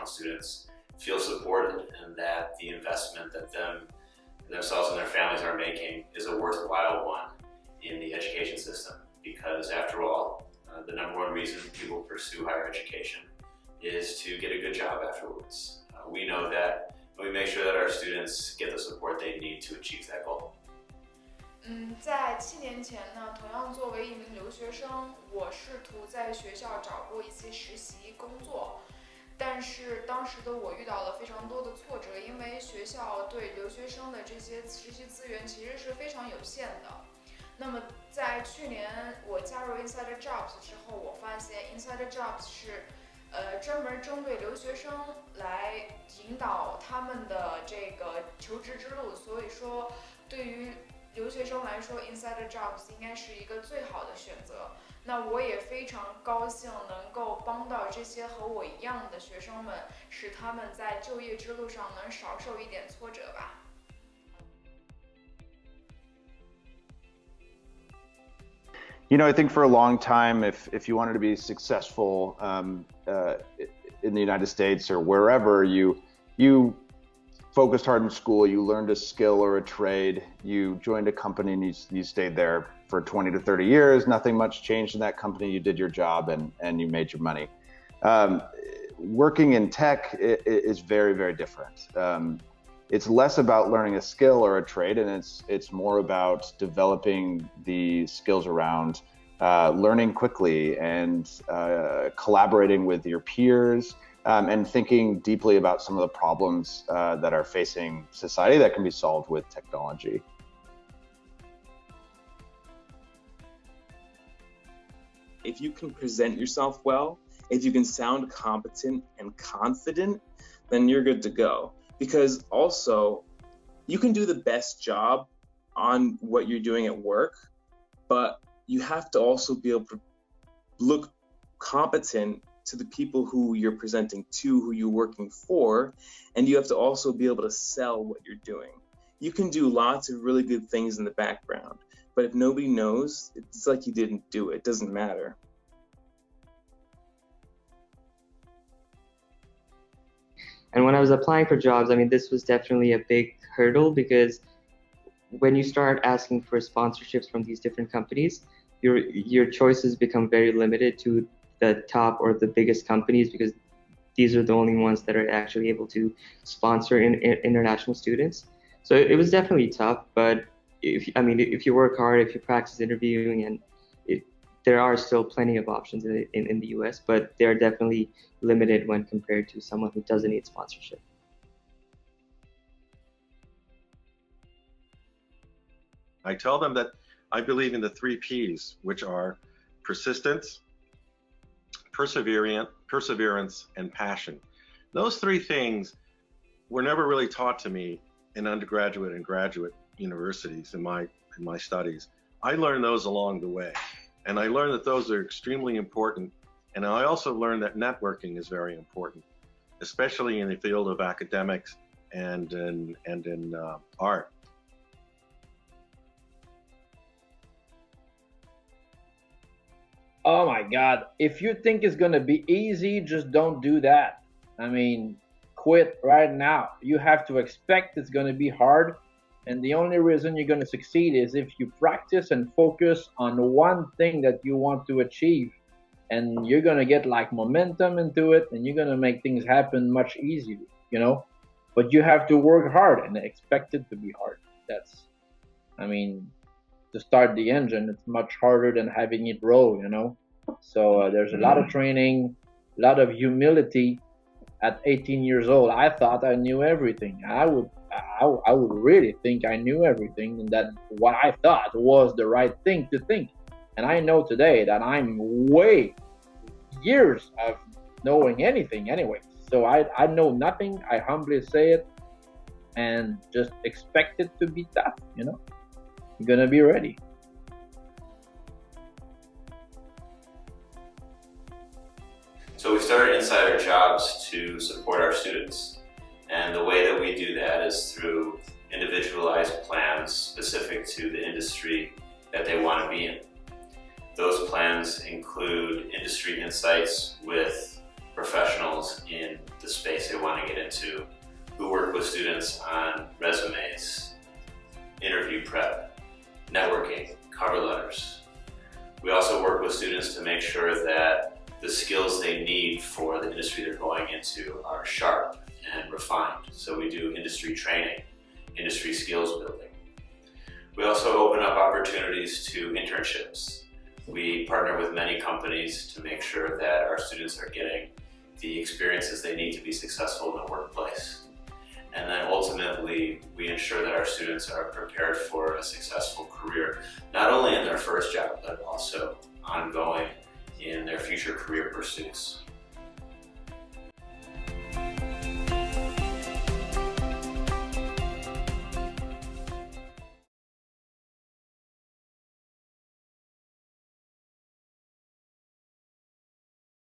students feel supported and that the investment that themselves and their families are making is a worthwhile one in the education system. Because after all, the number one reason people pursue higher education is to get a good job afterwards. We know that, and we make sure that our students get the support they need to achieve that goal. 在7年前呢，同样作为一名留学生，我试图在学校找过一些实习工作，但是当时的我遇到了非常多的挫折，因为学校对留学生的这些实习资源其实是非常有限的。那么在去年我加入 Insider Jobs 之后，我发现 Insider Jobs 是专门针对留学生来引导他们的这个求职之路，所以说对于留学生来说 Insider Jobs 应该是一个最好的选择。那我也非常高兴能够帮到这些和我一样的学生们，使他们在就业之路上能少受一点挫折吧。You know, I think for a long time, if you wanted to be successful in the United States or wherever, you focused hard in school, you learned a skill or a trade, you joined a company and you stayed there for 20 to 30 years, nothing much changed in that company, you did your job and you made your money. Working in tech is very, very different. It's less about learning a skill or a trade, and it's more about developing the skills around learning quickly and collaborating with your peers and thinking deeply about some of the problems that are facing society that can be solved with technology. If you can present yourself well, if you can sound competent and confident, then you're good to go. Because also, you can do the best job on what you're doing at work, but you have to also be able to look competent to the people who you're presenting to, who you're working for, and you have to also be able to sell what you're doing. You can do lots of really good things in the background, but if nobody knows, it's like you didn't do it. It doesn't matter. And when I was applying for jobs, I mean, this was definitely a big hurdle because when you start asking for sponsorships from these different companies, your choices become very limited to the top or the biggest companies because these are the only ones that are actually able to sponsor international students. So it was definitely tough, but if you work hard, if you practice interviewing, and there are still plenty of options in the US, but they are definitely limited when compared to someone who doesn't need sponsorship. I tell them that I believe in the 3 Ps, which are persistence, perseverance, and passion. Those 3 things were never really taught to me in undergraduate and graduate universities in my studies. I learned those along the way. And I learned that those are extremely important. And I also learned that networking is very important, especially in the field of academics and in art. Oh my God. If you think it's going to be easy, just don't do that. I mean, quit right now. You have to expect it's going to be hard. And the only reason you're going to succeed is if you practice and focus on one thing that you want to achieve. And you're going to get like momentum into it, and you're going to make things happen much easier, you know? But you have to work hard and expect it to be hard. To start the engine, it's much harder than having it roll, you know? So there's a lot of training, a lot of humility. At 18 years old, I thought I knew everything. I would really think I knew everything, and that what I thought was the right thing to think. And I know today that I'm way years of knowing anything anyway. So I know nothing. I humbly say it, and just expect it to be tough, you know? You're gonna be ready. So we started Insider Jobs to support our students. And the way that we do that is through individualized plans specific to the industry that they want to be in. Those plans include industry insights with professionals in the the space they want to get into, who work with students on resumes, interview prep, networking, cover letters. We also work with students to make sure that the skills they need for the industry they're going into are sharp and refined. So we do industry training, industry skills building. We also open up opportunities to internships. We partner with many companies to make sure that our students are getting the experiences they need to be successful in the workplace. And then ultimately, we ensure that our students are prepared for a successful career, not only in their first job, but also ongoing in their future career pursuits.